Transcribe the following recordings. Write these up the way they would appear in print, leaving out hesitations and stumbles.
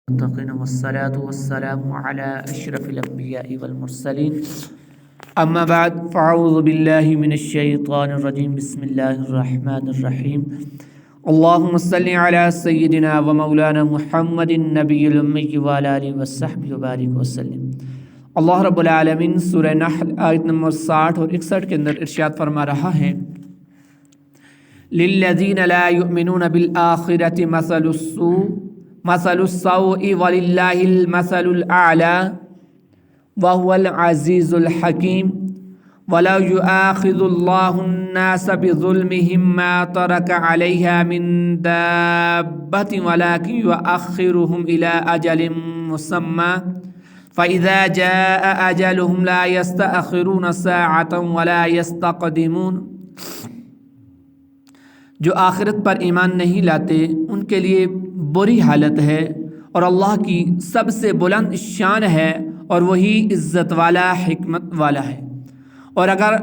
المتقين والصلاة والسلام على أشرف الأنبياء والمرسلين أما بعد فأعوذ بالله من الشيطان الرجيم بسم الله الرحمن الرحيم اللهم صل على سيدنا ومولانا محمد النبي الأمي وعلى آله وصحبه وبارك وسلم۔ اللہ رب العالمین سورہ نحل آیت نمبر 60 اور 61 کے اندر ارشاد فرما رہا ہے لِلَّذِينَ لَا يُؤْمِنُونَ بِالْآخِرَةِ مثل السوء وللہ المثل الأعلى وهو العزیز الحکیم ولو يؤاخذ الله الناس بظلمهم ما ترك عليها من دابة ولكن يؤخرهم إلى أجل مسمى فإذا جاء أجلهم لا يستأخرون ساعة ولا يستقدمون۔ جو آخرت پر ایمان نہیں لاتے ان کے لیے بری حالت ہے، اور اللہ کی سب سے بلند شان ہے اور وہی عزت والا حکمت والا ہے۔ اور اگر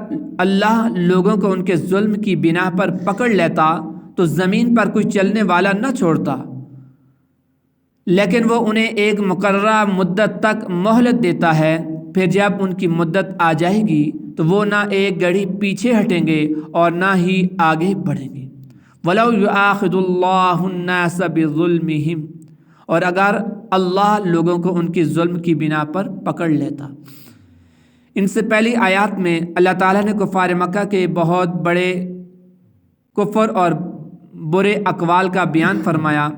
اللہ لوگوں کو ان کے ظلم کی بنا پر پکڑ لیتا تو زمین پر کوئی چلنے والا نہ چھوڑتا، لیکن وہ انہیں ایک مقررہ مدت تک مہلت دیتا ہے، پھر جب ان کی مدت آ جائے گی تو وہ نہ ایک گھڑی پیچھے ہٹیں گے اور نہ ہی آگے بڑھیں گے۔ وَلَوْ يُؤَاخِذُ اللَّهُ النَّاسَ بِظُلْمِهِمْ، اور اگر اللہ لوگوں کو ان کی ظلم کی بنا پر پکڑ لیتا۔ ان سے پہلی آیات میں اللہ تعالیٰ نے کفار مکہ کے بہت بڑے کفر اور برے اقوال کا بیان فرمایا،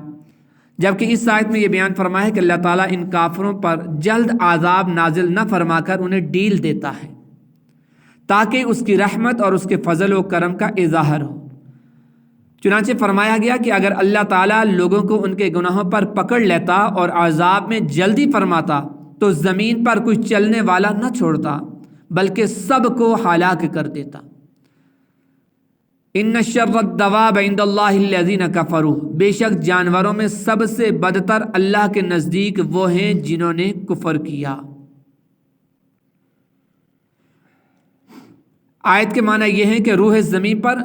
جبکہ اس آیت میں یہ بیان فرمایا ہے کہ اللہ تعالیٰ ان کافروں پر جلد عذاب نازل نہ فرما کر انہیں ڈیل دیتا ہے تاکہ اس کی رحمت اور اس کے فضل و کرم کا اظہار ہو۔ چنانچہ فرمایا گیا کہ اگر اللہ تعالیٰ لوگوں کو ان کے گناہوں پر پکڑ لیتا اور عذاب میں جلدی فرماتا تو زمین پر کوئی چلنے والا نہ چھوڑتا بلکہ سب کو ہلاک کر دیتا۔ ان شر الدواب عند اللہ الذین کفروا، بے شک جانوروں میں سب سے بدتر اللہ کے نزدیک وہ ہیں جنہوں نے کفر کیا۔ آیت کے معنی یہ ہے کہ روح زمین پر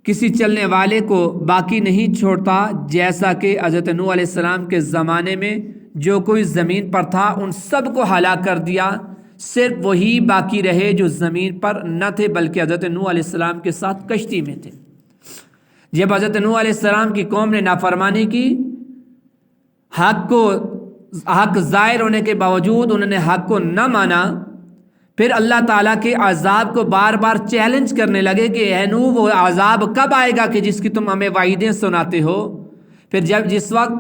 کسی چلنے والے کو باقی نہیں چھوڑتا، جیسا کہ حضرت نوح علیہ السلام کے زمانے میں جو کوئی زمین پر تھا ان سب کو ہلاک کر دیا، صرف وہی باقی رہے جو زمین پر نہ تھے بلکہ حضرت نوح علیہ السلام کے ساتھ کشتی میں تھے۔ جب حضرت نوح علیہ السلام کی قوم نے نافرمانی کی، حق ظاہر ہونے کے باوجود انہوں نے حق کو نہ مانا، پھر اللہ تعالیٰ کے عذاب کو بار بار چیلنج کرنے لگے کہ اے نوح وہ عذاب کب آئے گا کہ جس کی تم ہمیں وعیدیں سناتے ہو۔ پھر جس وقت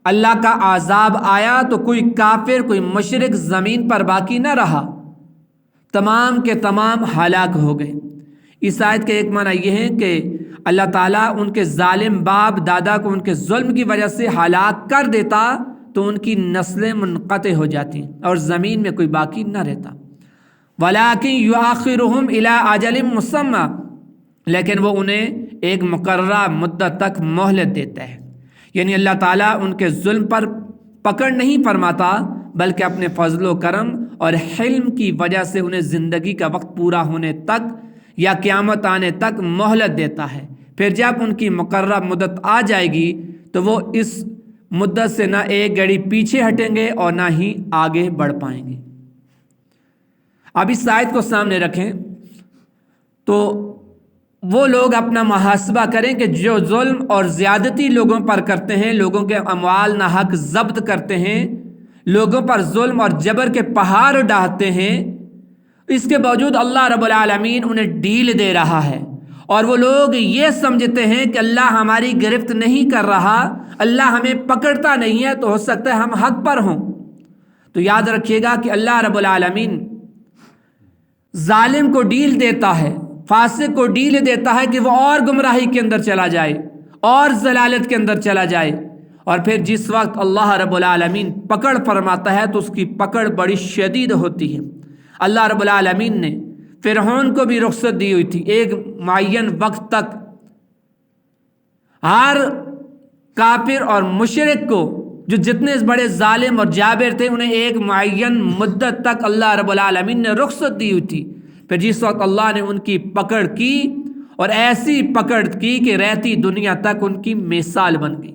اللہ کا عذاب آیا تو کوئی کافر کوئی مشرک زمین پر باقی نہ رہا، تمام کے تمام ہلاک ہو گئے۔ اس آیت کے ایک معنی یہ ہے کہ اللہ تعالیٰ ان کے ظالم باپ دادا کو ان کے ظلم کی وجہ سے ہلاک کر دیتا تو ان کی نسلیں منقطع ہو جاتی اور زمین میں کوئی باقی نہ رہتا۔ وَلَٰكِن يُؤَخِّرُهُمْ إِلَىٰ أَجَلٍ مُّسَمًّى، لیکن وہ انہیں ایک مقررہ مدت تک مہلت دیتا ہے، یعنی اللہ تعالیٰ ان کے ظلم پر پکڑ نہیں فرماتا بلکہ اپنے فضل و کرم اور حلم کی وجہ سے انہیں زندگی کا وقت پورا ہونے تک یا قیامت آنے تک مہلت دیتا ہے۔ پھر جب ان کی مقررہ مدت آ جائے گی تو وہ اس مدت سے نہ ایک گھڑی پیچھے ہٹیں گے اور نہ ہی آگے بڑھ پائیں گے۔ اب اس آیت کو سامنے رکھیں تو وہ لوگ اپنا محاسبہ کریں کہ جو ظلم اور زیادتی لوگوں پر کرتے ہیں، لوگوں کے اموال ناحق ضبط کرتے ہیں، لوگوں پر ظلم اور جبر کے پہاڑ ڈالتے ہیں، اس کے باوجود اللہ رب العالمین انہیں ڈیل دے رہا ہے، اور وہ لوگ یہ سمجھتے ہیں کہ اللہ ہماری گرفت نہیں کر رہا، اللہ ہمیں پکڑتا نہیں ہے تو ہو سکتا ہے ہم حق پر ہوں۔ تو یاد رکھیے گا کہ اللہ رب العالمین ظالم کو ڈیل دیتا ہے، فاسق کو ڈیل دیتا ہے کہ وہ اور گمراہی کے اندر چلا جائے اور ضلالت کے اندر چلا جائے، اور پھر جس وقت اللہ رب العالمین پکڑ فرماتا ہے تو اس کی پکڑ بڑی شدید ہوتی ہے۔ اللہ رب العالمین نے فرعون کو بھی رخصت دی ہوئی تھی، ایک معین وقت تک ہر کافر اور مشرک کو جو جتنے بڑے ظالم اور جابر تھے انہیں ایک معین مدت تک اللہ رب العالمین نے رخصت دی ہوئی تھی۔ پھر جس وقت اللہ نے ان کی پکڑ کی اور ایسی پکڑ کی کہ رہتی دنیا تک ان کی مثال بن گئی۔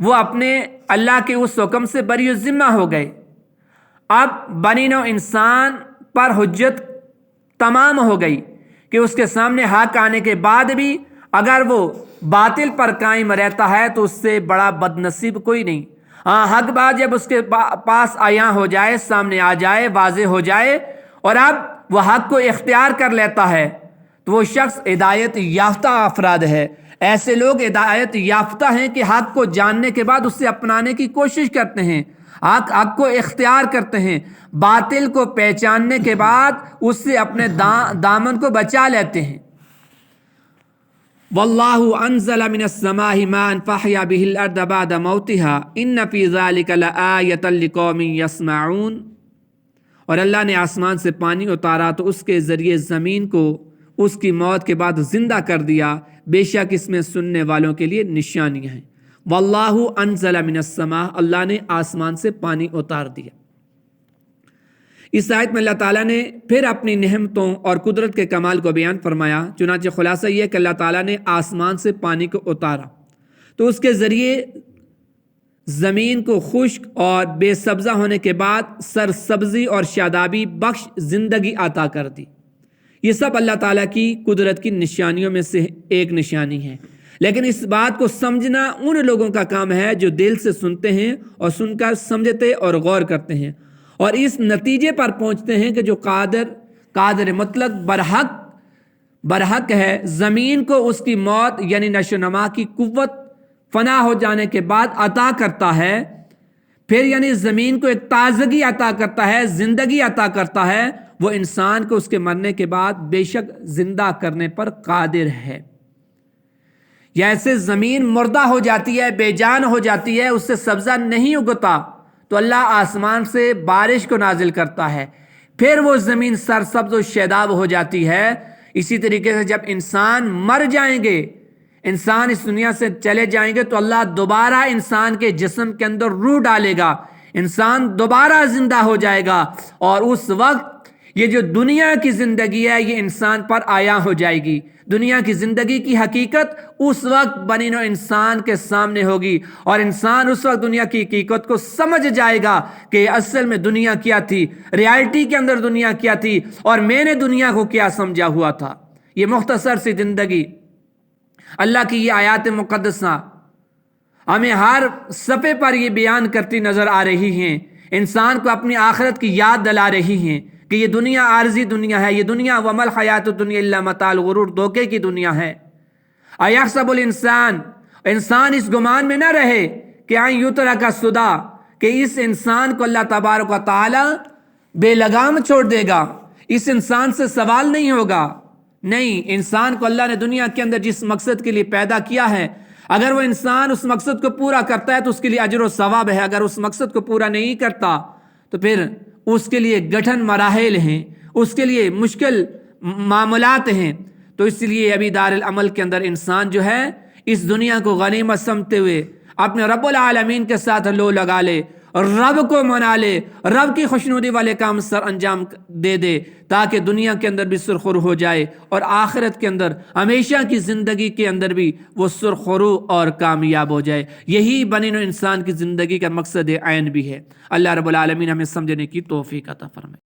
وہ اپنے اللہ کے اس حکم سے بری ذمہ ہو گئے۔ اب بنی نوع انسان پر حجت تمام ہو گئی کہ اس کے سامنے حق آنے کے بعد بھی اگر وہ باطل پر قائم رہتا ہے تو اس سے بڑا بد نصیب کوئی نہیں۔ ہاں، حق بات جب اس کے پاس عیاں ہو جائے، سامنے آ جائے، واضح ہو جائے اور اب وہ حق کو اختیار کر لیتا ہے تو وہ شخص ہدایت یافتہ افراد ہے۔ ایسے لوگ ہدایت یافتہ ہیں کہ حق کو جاننے کے بعد اسے اپنانے کی کوشش کرتے ہیں، حق کو اختیار کرتے ہیں، باطل کو پہچاننے کے بعد اس سے اپنے دامن کو بچا لیتے ہیں۔ واللہ انزل من السماء ماء فاحیا به الارض بعد موتها ان فی ذلک لآیۃ لقوم یسمعون۔ اور اللہ نے آسمان سے پانی اتارا تو اس کے ذریعے زمین کو اس کی موت کے بعد زندہ کر دیا، بے شک اس میں سننے والوں کے لیے نشانیاں ہیں۔ واللہ انزل من السماء، اللہ نے آسمان سے پانی اتار دیا۔ اس آیت میں اللہ تعالیٰ نے پھر اپنی نعمتوں اور قدرت کے کمال کو بیان فرمایا۔ چنانچہ خلاصہ یہ ہے کہ اللہ تعالیٰ نے آسمان سے پانی کو اتارا تو اس کے ذریعے زمین کو خشک اور بے سبزہ ہونے کے بعد سرسبزی اور شادابی بخش زندگی عطا کر دی۔ یہ سب اللہ تعالیٰ کی قدرت کی نشانیوں میں سے ایک نشانی ہے، لیکن اس بات کو سمجھنا ان لوگوں کا کام ہے جو دل سے سنتے ہیں اور سن کر سمجھتے اور غور کرتے ہیں اور اس نتیجے پر پہنچتے ہیں کہ جو قادر مطلق برحق ہے، زمین کو اس کی موت یعنی نشو و نما کی قوت فنا ہو جانے کے بعد عطا کرتا ہے، پھر یعنی زمین کو ایک تازگی عطا کرتا ہے، زندگی عطا کرتا ہے، وہ انسان کو اس کے مرنے کے بعد بے شک زندہ کرنے پر قادر ہے۔ جیسے زمین مردہ ہو جاتی ہے، بے جان ہو جاتی ہے، اس سے سبزہ نہیں اگتا تو اللہ آسمان سے بارش کو نازل کرتا ہے، پھر وہ زمین سرسبز و شاداب ہو جاتی ہے۔ اسی طریقے سے جب انسان مر جائیں گے، انسان اس دنیا سے چلے جائیں گے تو اللہ دوبارہ انسان کے جسم کے اندر روح ڈالے گا، انسان دوبارہ زندہ ہو جائے گا اور اس وقت یہ جو دنیا کی زندگی ہے یہ انسان پر عیاں ہو جائے گی۔ دنیا کی زندگی کی حقیقت اس وقت بنی نوع انسان کے سامنے ہوگی اور انسان اس وقت دنیا کی حقیقت کو سمجھ جائے گا کہ اصل میں دنیا کیا تھی، ریالٹی کے اندر دنیا کیا تھی اور میں نے دنیا کو کیا سمجھا ہوا تھا۔ یہ مختصر سی زندگی اللہ کی یہ آیات مقدسہ ہمیں ہر صفحے پر یہ بیان کرتی نظر آ رہی ہیں، انسان کو اپنی آخرت کی یاد دلا رہی ہیں کہ یہ دنیا عارضی دنیا ہے، یہ دنیا ومل حیات الدنیا الا متاع الغرور، دھوکے کی دنیا ہے۔ ایحسب الانسان، انسان اس گمان میں نہ رہے کہ یترک سدی، کہ اس انسان کو اللہ تبارک و تعالی بے لگام چھوڑ دے گا، اس انسان سے سوال نہیں ہوگا۔ نہیں، انسان کو اللہ نے دنیا کے اندر جس مقصد کے لیے پیدا کیا ہے، اگر وہ انسان اس مقصد کو پورا کرتا ہے تو اس کے لیے اجر و ثواب ہے، اگر اس مقصد کو پورا نہیں کرتا تو پھر اس کے لیے کٹھن مراحل ہیں، اس کے لیے مشکل معاملات ہیں۔ تو اس لیے ابھی دار العمل کے اندر انسان جو ہے اس دنیا کو غنیمت سمجھتے ہوئے اپنے رب العالمین کے ساتھ لو لگا لے، رب کو منا لے، رب کی خوشنودی والے کام سر انجام دے دے تاکہ دنیا کے اندر بھی سرخرو ہو جائے اور آخرت کے اندر ہمیشہ کی زندگی کے اندر بھی وہ سرخرو اور کامیاب ہو جائے۔ یہی بنی نوع انسان کی زندگی کا مقصد عین بھی ہے۔ اللہ رب العالمین ہمیں سمجھنے کی توفیق عطا فرمائے۔